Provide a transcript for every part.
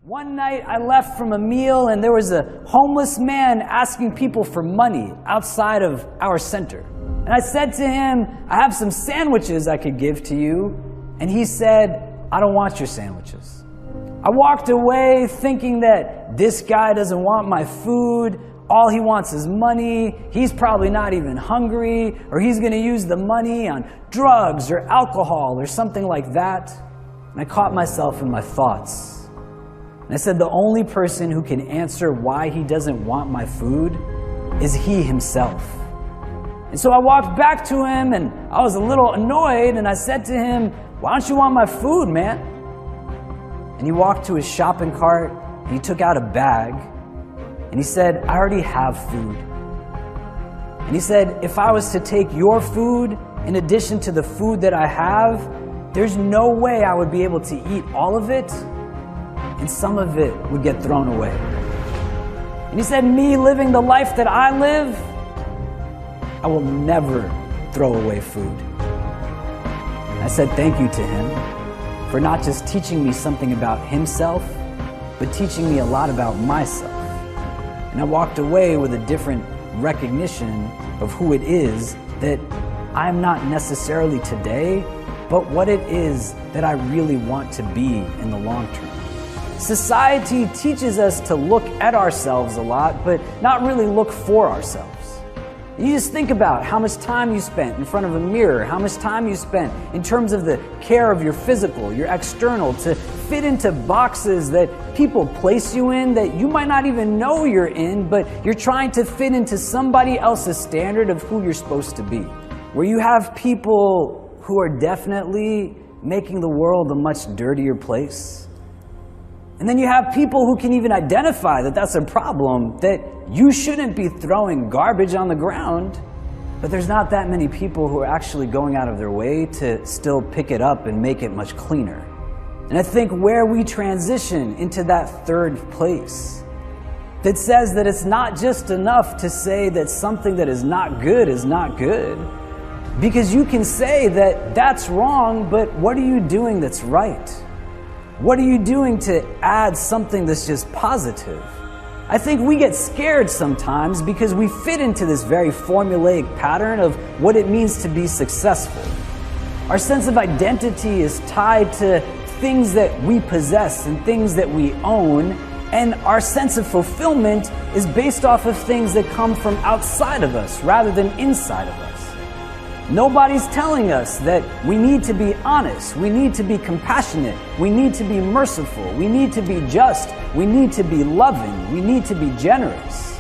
One night I left from a meal and there was a homeless man asking people for money outside of our center. And I said to him, I have some sandwiches I could give to you. And he said, I don't want your sandwiches. I walked away thinking that this guy doesn't want my food. All he wants is money. He's probably not even hungry, or he's going to use the money on drugs or alcohol or something like that. And I caught myself in my thoughts. And I said, the only person who can answer why he doesn't want my food is he himself. And so I walked back to him and I was a little annoyed and I said to him, why don't you want my food, man? And he walked to his shopping cart and he took out a bag and he said, I already have food. And he said, if I was to take your food in addition to the food that I have, there's no way I would be able to eat all of it, and some of it would get thrown away. And he said, me living the life that I live, I will never throw away food. I said thank you to him for not just teaching me something about himself, but teaching me a lot about myself. And I walked away with a different recognition of who it is that I'm not necessarily today, but what it is that I really want to be in the long term. Society teaches us to look at ourselves a lot, but not really look for ourselves. You just think about how much time you spent in front of a mirror, how much time you spent in terms of the care of your physical, your external, to fit into boxes that people place you in that you might not even know you're in, but you're trying to fit into somebody else's standard of who you're supposed to be. Where you have people who are definitely making the world a much dirtier place. And then you have people who can even identify that that's a problem, that you shouldn't be throwing garbage on the ground, but there's not that many people who are actually going out of their way to still pick it up and make it much cleaner. And I think where we transition into that third place, that says that it's not just enough to say that something that is not good is not good, because you can say that that's wrong, but what are you doing that's right? What are you doing to add something that's just positive? I think we get scared sometimes because we fit into this very formulaic pattern of what it means to be successful. Our sense of identity is tied to things that we possess and things that we own, and our sense of fulfillment is based off of things that come from outside of us rather than inside of us. Nobody's telling us that we need to be honest, we need to be compassionate, we need to be merciful, we need to be just, we need to be loving, we need to be generous.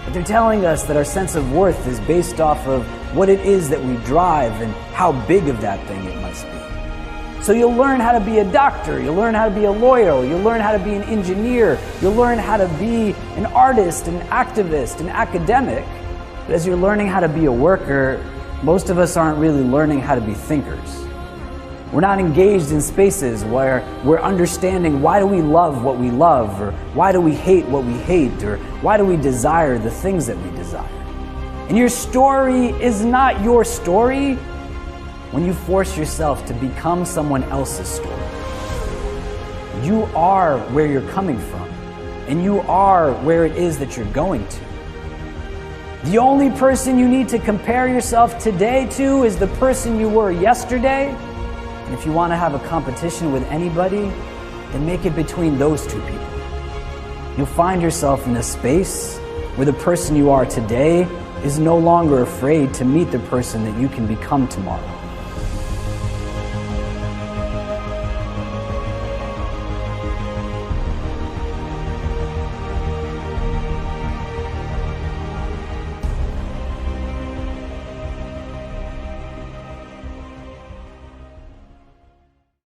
But they're telling us that our sense of worth is based off of what it is that we drive and how big of that thing it must be. So you'll learn how to be a doctor, you'll learn how to be a lawyer, you'll learn how to be an engineer, you'll learn how to be an artist, an activist, an academic. But as you're learning how to be a worker, most of us aren't really learning how to be thinkers. We're not engaged in spaces where we're understanding why do we love what we love, or why do we hate what we hate, or why do we desire the things that we desire. And your story is not your story when you force yourself to become someone else's story. You are where you're coming from, and you are where it is that you're going to. The only person you need to compare yourself today to is the person you were yesterday. And if you want to have a competition with anybody, then make it between those two people. You'll find yourself in a space where the person you are today is no longer afraid to meet the person that you can become tomorrow.